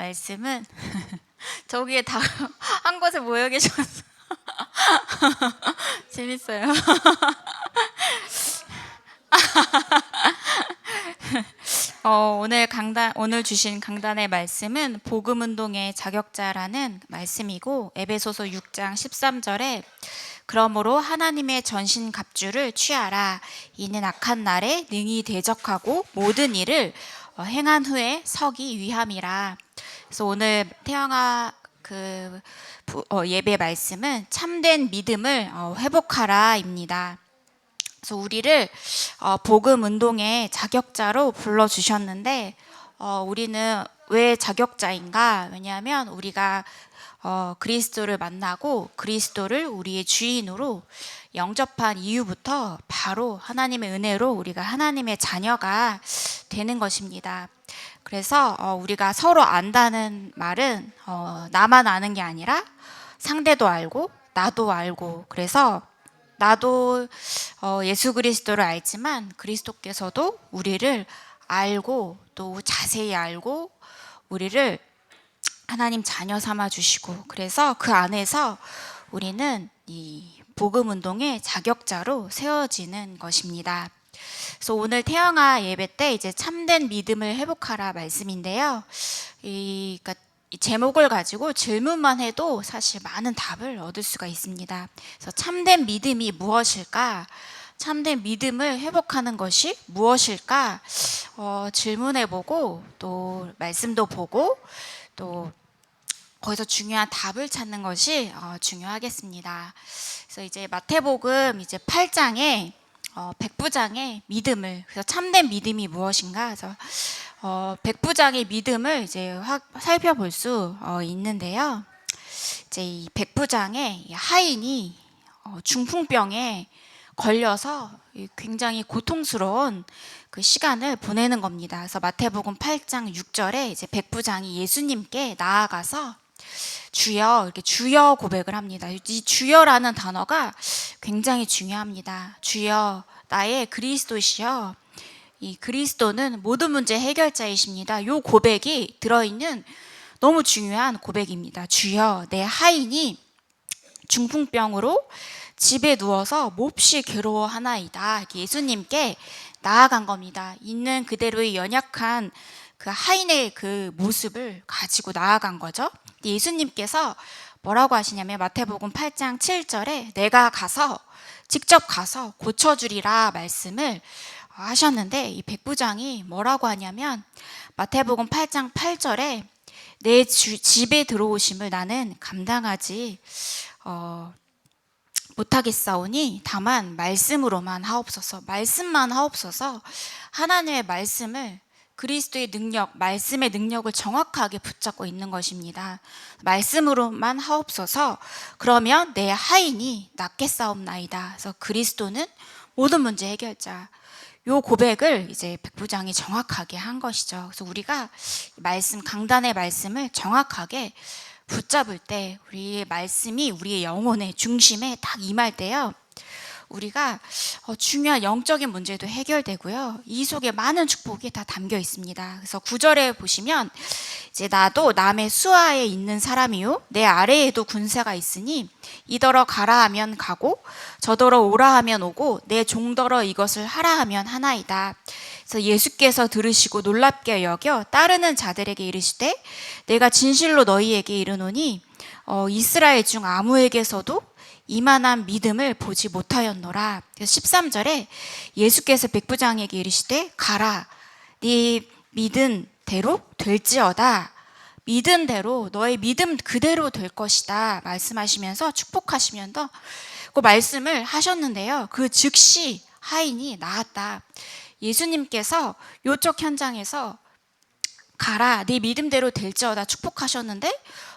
말씀은 저기에 다 한 곳에 모여 계셔서 재밌어요. 오늘 주신 강단의 말씀은 복음운동의 자격자라는 말씀이고, 에베소서 6장 13절에 그러므로 하나님의 전신갑주를 취하라. 이는 악한 날에 능히 대적하고 모든 일을 행한 후에 서기 위함이라. 그래서 오늘 태영아 예배 말씀은 참된 믿음을 회복하라입니다. 그래서 우리를 복음 운동의 자격자로 불러주셨는데, 우리는 왜 자격자인가? 왜냐하면 우리가 그리스도를 만나고 그리스도를 우리의 주인으로 영접한 이후부터 바로 하나님의 은혜로 우리가 하나님의 자녀가 되는 것입니다. 그래서 우리가 서로 안다는 말은 나만 아는 게 아니라 상대도 알고 나도 알고, 그래서 나도 예수 그리스도를 알지만 그리스도께서도 우리를 알고 또 자세히 알고 우리를 하나님 자녀 삼아 주시고, 그래서 그 안에서 우리는 이 복음 운동의 자격자로 세워지는 것입니다. 그래서 오늘 태영아 예배 때 이제 참된 믿음을 회복하라 말씀인데요. 이 제목을 가지고 질문만 해도 사실 많은 답을 얻을 수가 있습니다. 그래서 참된 믿음이 무엇일까? 참된 믿음을 회복하는 것이 무엇일까? 질문해보고 또 말씀도 보고 또 거기서 중요한 답을 찾는 것이 중요하겠습니다. 그래서 이제 마태복음 이제 8장에 백부장의 믿음을, 그래서 참된 믿음이 무엇인가? 그래서 백부장의 믿음을 이제 살펴볼 수 있는데요. 이제 이 백부장의 하인이 중풍병에 걸려서 굉장히 고통스러운 그 시간을 보내는 겁니다. 그래서 마태복음 8장 6절에 이제 백부장이 예수님께 나아가서 주여, 이렇게 주여 고백을 합니다. 이 주여라는 단어가 굉장히 중요합니다. 주여, 나의 그리스도시여. 이 그리스도는 모든 문제 해결자이십니다. 이 고백이 들어있는 너무 중요한 고백입니다. 주여, 내 하인이 중풍병으로 집에 누워서 몹시 괴로워하나이다. 예수님께 나아간 겁니다. 있는 그대로의 연약한 그 하인의 그 모습을 가지고 나아간 거죠. 예수님께서 뭐라고 하시냐면 마태복음 8장 7절에 내가 직접 가서 고쳐주리라 말씀을 하셨는데, 이 백부장이 뭐라고 하냐면 마태복음 8장 8절에 내 집에 들어오심을 나는 감당하지 못하겠사오니 다만 말씀으로만 하옵소서. 말씀만 하옵소서. 하나님의 말씀을, 그리스도의 능력, 말씀의 능력을 정확하게 붙잡고 있는 것입니다. 말씀으로만 하옵소서. 그러면 내 하인이 낫겠사옵나이다. 그래서 그리스도는 모든 문제 해결자. 요 고백을 이제 백부장이 정확하게 한 것이죠. 그래서 우리가 강단의 말씀을 정확하게 붙잡을 때, 우리의 말씀이 우리의 영혼의 중심에 딱 임할 때요, 우리가 중요한 영적인 문제도 해결되고요, 이 속에 많은 축복이 다 담겨 있습니다. 그래서 9절에 보시면 이제 나도 남의 수하에 있는 사람이요 내 아래에도 군사가 있으니 이더러 가라 하면 가고 저더러 오라 하면 오고 내 종더러 이것을 하라 하면 하나이다. 그래서 예수께서 들으시고 놀랍게 여겨 따르는 자들에게 이르시되 내가 진실로 너희에게 이르노니 이스라엘 중 아무에게서도 이만한 믿음을 보지 못하였노라. 그래서 13절에 예수께서 백부장에게 이르시되 가라, 네 믿은 대로 될지어다. 믿은 대로, 너의 믿음 그대로 될 것이다 말씀하시면서 축복하시면서 그 말씀을 하셨는데요, 그 즉시 하인이 나았다. 예수님께서 요쪽 현장에서 가라, 네 믿음대로 될지어다 축복하셨는데,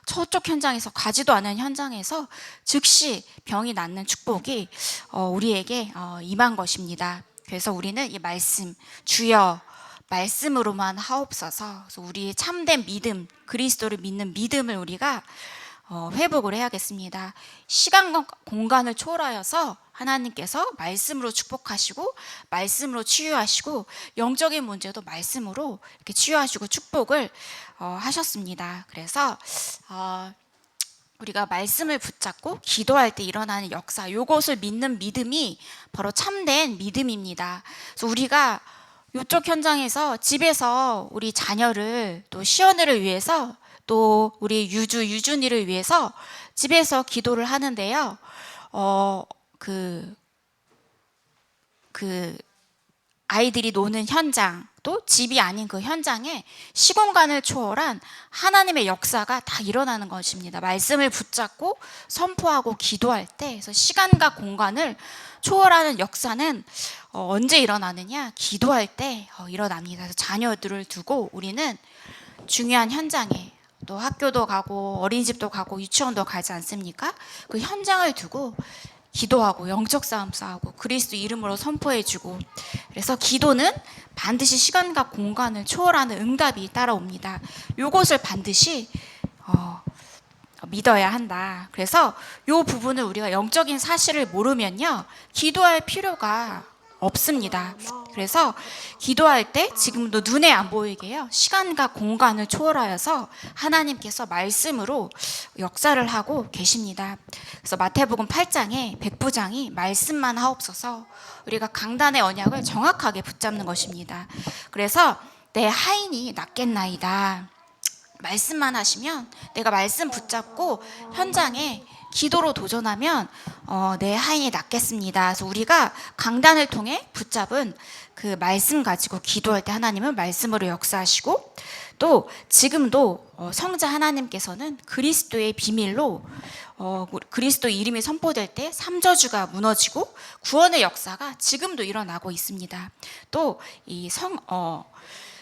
저쪽 현장에서, 가지도 않은 현장에서 즉시 병이 낫는 축복이 우리에게 임한 것입니다. 그래서 우리는 이 말씀, 주여 말씀으로만 하옵소서. 그래서 우리의 참된 믿음, 그리스도를 믿는 믿음을 우리가 회복을 해야겠습니다. 시간과 공간을 초월하여서 하나님께서 말씀으로 축복하시고 말씀으로 치유하시고 영적인 문제도 말씀으로 이렇게 치유하시고 축복을 하셨습니다. 그래서 우리가 말씀을 붙잡고 기도할 때 일어나는 역사, 요것을 믿는 믿음이 바로 참된 믿음입니다. 그래서 우리가 이쪽 현장에서 집에서 우리 자녀를 또 시연을 위해서 또 우리 유준이를 위해서 집에서 기도를 하는데요. 그 아이들이 노는 현장, 또 집이 아닌 그 현장에 시공간을 초월한 하나님의 역사가 다 일어나는 것입니다. 말씀을 붙잡고 선포하고 기도할 때, 그래서 시간과 공간을 초월하는 역사는 언제 일어나느냐? 기도할 때 일어납니다. 그래서 자녀들을 두고 우리는 중요한 현장에, 또 학교도 가고 어린이집도 가고 유치원도 가지 않습니까? 그 현장을 두고 기도하고 영적 싸움 싸우고 그리스도 이름으로 선포해주고, 그래서 기도는 반드시 시간과 공간을 초월하는 응답이 따라옵니다. 이것을 반드시 믿어야 한다. 그래서 이 부분을 우리가 영적인 사실을 모르면요, 기도할 필요가 없습니다. 그래서 기도할 때 지금도 눈에 안 보이게요, 시간과 공간을 초월하여서 하나님께서 말씀으로 역사를 하고 계십니다. 그래서 마태복음 8장에 백부장이 말씀만 하옵소서, 우리가 강단의 언약을 정확하게 붙잡는 것입니다. 그래서 내 하인이 낫겠나이다. 말씀만 하시면, 내가 말씀 붙잡고 현장에 기도로 도전하면 내 하인이 낫겠습니다. 그래서 우리가 강단을 통해 붙잡은 그 말씀 가지고 기도할 때 하나님은 말씀으로 역사하시고, 또 지금도 성자 하나님께서는 그리스도의 비밀로 그리스도 이름이 선포될 때 삼저주가 무너지고 구원의 역사가 지금도 일어나고 있습니다. 또 이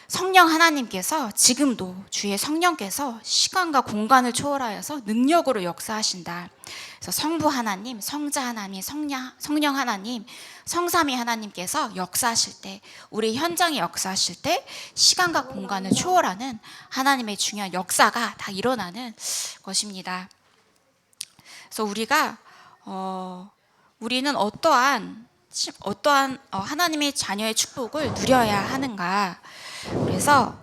성령 하나님께서 지금도, 주의 성령께서 시간과 공간을 초월하여서 능력으로 역사하신다. 그래서 성부 하나님, 성자 하나님, 성령 하나님, 성삼위 하나님께서 역사하실 때, 우리 현장에 역사하실 때 시간과 공간을 초월하는 하나님의 중요한 역사가 다 일어나는 것입니다. 그래서 우리는 어떠한 하나님의 자녀의 축복을 누려야 하는가? 그래서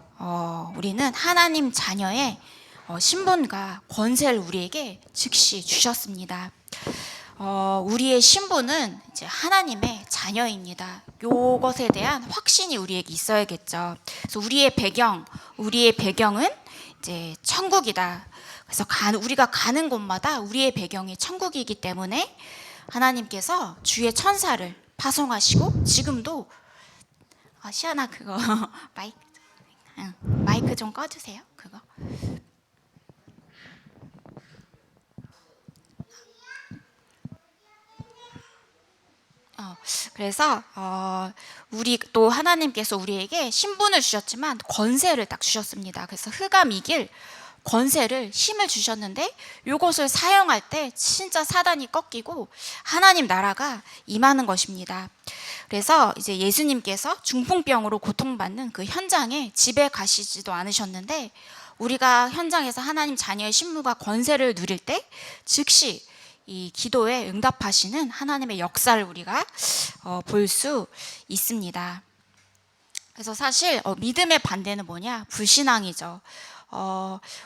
우리는 하나님 자녀의 신분과 권세를 우리에게 즉시 주셨습니다. 우리의 신분은 이제 하나님의 자녀입니다. 이것에 대한 확신이 우리에게 있어야겠죠. 그래서 우리의 배경은 이제 천국이다. 그래서 우리가 가는 곳마다 우리의 배경이 천국이기 때문에 하나님께서 주의 천사를 파송하시고, 지금도 시아나 그거 마이크 좀 꺼주세요. 그거. 그래서 우리 또 하나님께서 우리에게 신분을 주셨지만 권세를 딱 주셨습니다. 그래서 흑암 이길 권세를, 힘을 주셨는데, 이것을 사용할 때 진짜 사단이 꺾이고 하나님 나라가 임하는 것입니다. 그래서 이제 예수님께서 중풍병으로 고통받는 그 현장에 집에 가시지도 않으셨는데, 우리가 현장에서 하나님 자녀의 신분과 권세를 누릴 때 즉시 이 기도에 응답하시는 하나님의 역사를 우리가 볼 수 있습니다. 그래서 사실 믿음의 반대는 뭐냐? 불신앙이죠.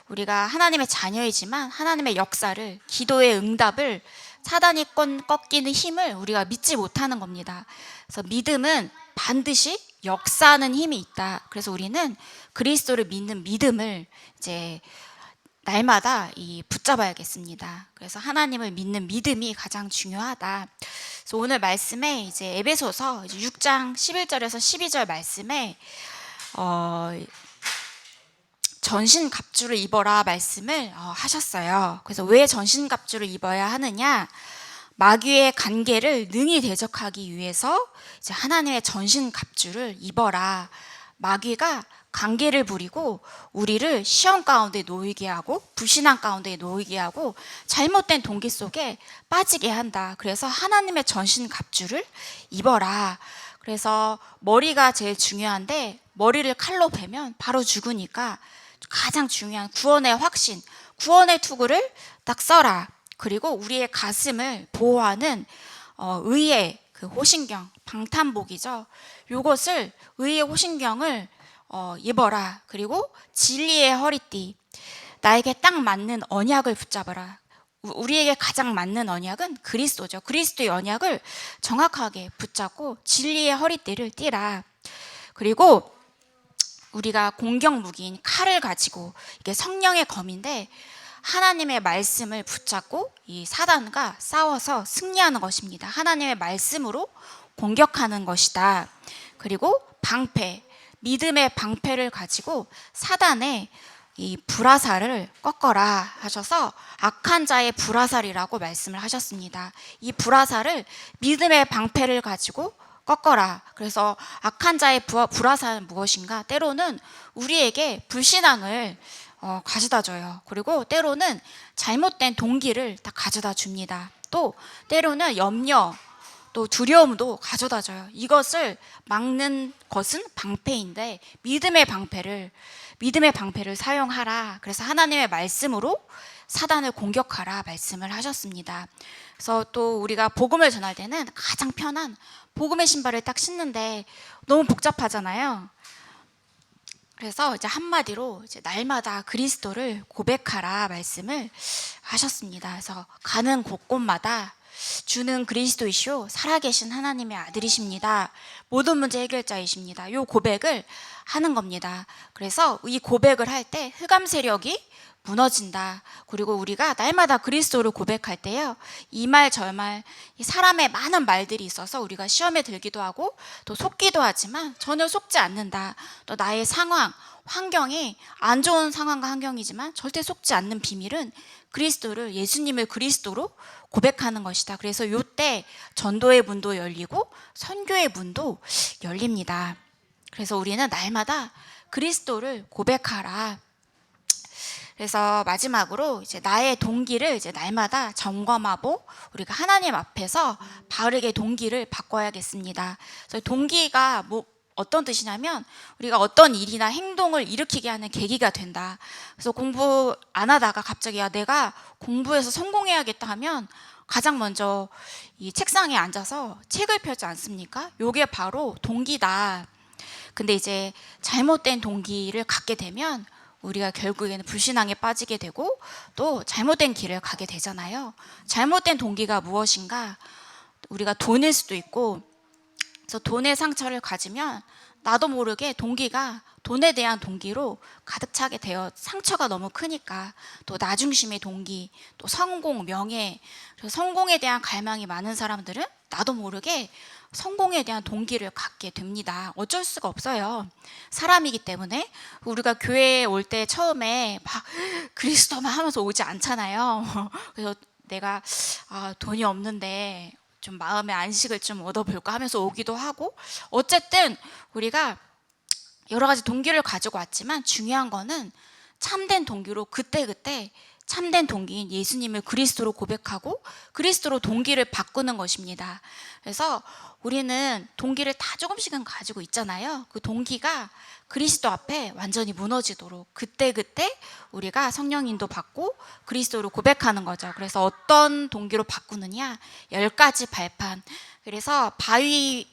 우리가 하나님의 자녀이지만 하나님의 역사를, 기도의 응답을, 사단이 꺾이는 힘을 우리가 믿지 못하는 겁니다. 그래서 믿음은 반드시 역사하는 힘이 있다. 그래서 우리는 그리스도를 믿는 믿음을 이제 날마다 붙잡아야겠습니다. 그래서 하나님을 믿는 믿음이 가장 중요하다. 그래서 오늘 말씀에 이제 에베소서 6장 11절에서 12절 말씀에 전신갑주를 입어라 말씀을 하셨어요. 그래서 왜 전신갑주를 입어야 하느냐? 마귀의 간계를 능히 대적하기 위해서 이제 하나님의 전신갑주를 입어라. 마귀가 간계를 부리고 우리를 시험 가운데 놓이게 하고 불신앙 가운데 놓이게 하고 잘못된 동기 속에 빠지게 한다. 그래서 하나님의 전신갑주를 입어라. 그래서 머리가 제일 중요한데, 머리를 칼로 베면 바로 죽으니까 가장 중요한 구원의 확신, 구원의 투구를 딱 써라. 그리고 우리의 가슴을 보호하는 의의 그 호신경, 방탄복이죠. 요것을 의의 호신경을 입어라. 그리고 진리의 허리띠, 나에게 딱 맞는 언약을 붙잡아라. 우리에게 가장 맞는 언약은 그리스도죠. 그리스도의 언약을 정확하게 붙잡고 진리의 허리띠를 띠라. 그리고 우리가 공격 무기인 칼을 가지고, 이게 성령의 검인데 하나님의 말씀을 붙잡고 이 사단과 싸워서 승리하는 것입니다. 하나님의 말씀으로 공격하는 것이다. 그리고 방패, 믿음의 방패를 가지고 사단의 이 불화살을 꺾어라 하셔서 악한 자의 불화살이라고 말씀을 하셨습니다. 이 불화살을 믿음의 방패를 가지고 꺾어라. 그래서 악한 자의 불화살은 무엇인가? 때로는 우리에게 불신앙을 가져다 줘요. 그리고 때로는 잘못된 동기를 다 가져다 줍니다. 또 때로는 염려, 또 두려움도 가져다 줘요. 이것을 막는 것은 방패인데 믿음의 방패를 사용하라. 그래서 하나님의 말씀으로 사단을 공격하라 말씀을 하셨습니다. 그래서 또 우리가 복음을 전할 때는 가장 편한 복음의 신발을 딱 신는데 너무 복잡하잖아요. 그래서 이제 한마디로 이제 날마다 그리스도를 고백하라 말씀을 하셨습니다. 그래서 가는 곳곳마다 주는 그리스도이시오 살아계신 하나님의 아들이십니다. 모든 문제 해결자이십니다. 이 고백을 하는 겁니다. 그래서 이 고백을 할 때 흑암 세력이 무너진다. 그리고 우리가 날마다 그리스도를 고백할 때요, 이 말 저 말, 이 사람의 많은 말들이 있어서 우리가 시험에 들기도 하고 또 속기도 하지만 전혀 속지 않는다. 또 나의 상황, 환경이 안 좋은 상황과 환경이지만 절대 속지 않는 비밀은 그리스도를, 예수님을 그리스도로 고백하는 것이다. 그래서 이때 전도의 문도 열리고 선교의 문도 열립니다. 그래서 우리는 날마다 그리스도를 고백하라. 그래서 마지막으로 이제 나의 동기를 이제 날마다 점검하고 우리가 하나님 앞에서 바르게 동기를 바꿔야겠습니다. 그래서 동기가 어떤 뜻이냐면 우리가 어떤 일이나 행동을 일으키게 하는 계기가 된다. 그래서 공부 안 하다가 갑자기 내가 공부해서 성공해야겠다 하면 가장 먼저 이 책상에 앉아서 책을 펴지 않습니까? 요게 바로 동기다. 근데 이제 잘못된 동기를 갖게 되면 우리가 결국에는 불신앙에 빠지게 되고 또 잘못된 길을 가게 되잖아요. 잘못된 동기가 무엇인가? 우리가 돈일 수도 있고, 그래서 돈의 상처를 가지면 나도 모르게 동기가 돈에 대한 동기로 가득 차게 되어 상처가 너무 크니까 또 나중심의 동기, 또 성공, 명예, 그래서 성공에 대한 갈망이 많은 사람들은 나도 모르게 성공에 대한 동기를 갖게 됩니다. 어쩔 수가 없어요. 사람이기 때문에. 우리가 교회에 올 때 처음에 막 그리스도만 하면서 오지 않잖아요. 그래서 내가 돈이 없는데 좀 마음의 안식을 좀 얻어볼까 하면서 오기도 하고, 어쨌든 우리가 여러 가지 동기를 가지고 왔지만 중요한 거는 참된 동기로 그때그때 참된 동기인 예수님을 그리스도로 고백하고 그리스도로 동기를 바꾸는 것입니다. 그래서 우리는 동기를 다 조금씩은 가지고 있잖아요. 그 동기가 그리스도 앞에 완전히 무너지도록 그때그때 우리가 성령 인도 받고 그리스도로 고백하는 거죠. 그래서 어떤 동기로 바꾸느냐? 10가지 발판. 그래서 바위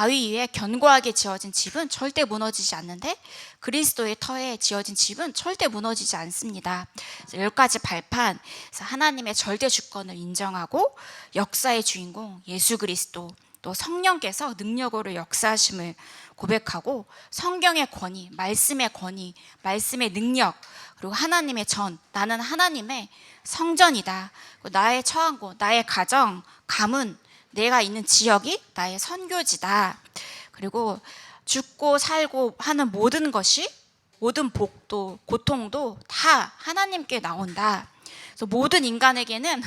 위에 견고하게 지어진 집은 절대 무너지지 않는데 그리스도의 터에 지어진 집은 절대 무너지지 않습니다. 10가지 발판. 그래서 하나님의 절대 주권을 인정하고 역사의 주인공 예수 그리스도, 또 성령께서 능력으로 역사하심을 고백하고 성경의 권위, 말씀의 권위, 말씀의 능력, 그리고 하나님의 전, 나는 하나님의 성전이다. 나의 처한 곳, 나의 가정, 가문, 내가 있는 지역이 나의 선교지다. 그리고 죽고 살고 하는 모든 것이, 모든 복도 고통도 다 하나님께 나온다. 그래서 모든 인간에게는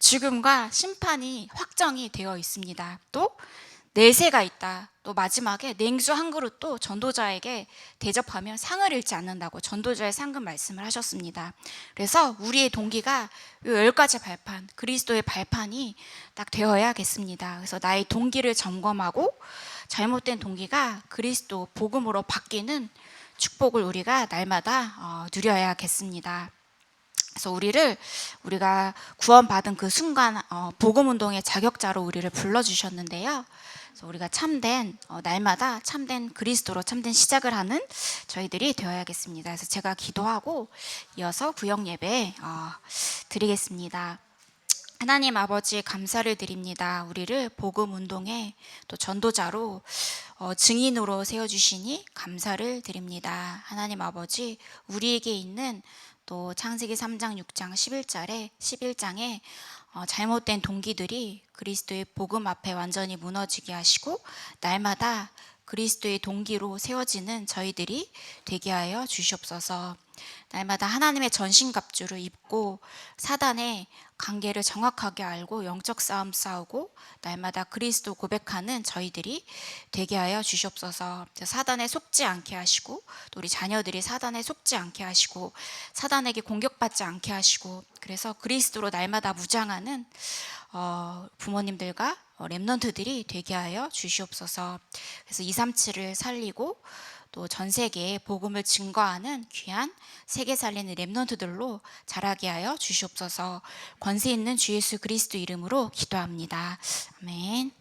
죽음과 심판이 확정이 되어 있습니다. 또 내세가 있다. 또 마지막에 냉수 한 그릇도 전도자에게 대접하면 상을 잃지 않는다고 전도자의 상급 말씀을 하셨습니다. 그래서 우리의 동기가 이 10가지 발판, 그리스도의 발판이 딱 되어야겠습니다. 그래서 나의 동기를 점검하고 잘못된 동기가 그리스도 복음으로 바뀌는 축복을 우리가 날마다 누려야겠습니다. 그래서 우리가 구원받은 그 순간 복음 운동의 자격자로 우리를 불러주셨는데요. 그래서 우리가 참된 날마다 참된 그리스도로 참된 시작을 하는 저희들이 되어야겠습니다. 그래서 제가 기도하고 이어서 구역 예배 드리겠습니다. 하나님 아버지 감사를 드립니다. 우리를 복음 운동의 또 전도자로 증인으로 세워주시니 감사를 드립니다. 하나님 아버지 우리에게 있는 또 창세기 3장 6장 11장에 잘못된 동기들이 그리스도의 복음 앞에 완전히 무너지게 하시고 날마다 그리스도의 동기로 세워지는 저희들이 되게 하여 주시옵소서. 날마다 하나님의 전신갑주를 입고 사단의 관계를 정확하게 알고 영적 싸움 싸우고 날마다 그리스도 고백하는 저희들이 되게 하여 주시옵소서. 사단에 속지 않게 하시고 또 우리 자녀들이 사단에 속지 않게 하시고 사단에게 공격받지 않게 하시고 그래서 그리스도로 날마다 무장하는 부모님들과 렘넌트들이 되게 하여 주시옵소서. 그래서 237을 살리고 또 전 세계에 복음을 증거하는 귀한 세계 살리는 렘넌트들로 자라게 하여 주시옵소서. 권세 있는 주 예수 그리스도 이름으로 기도합니다. 아멘.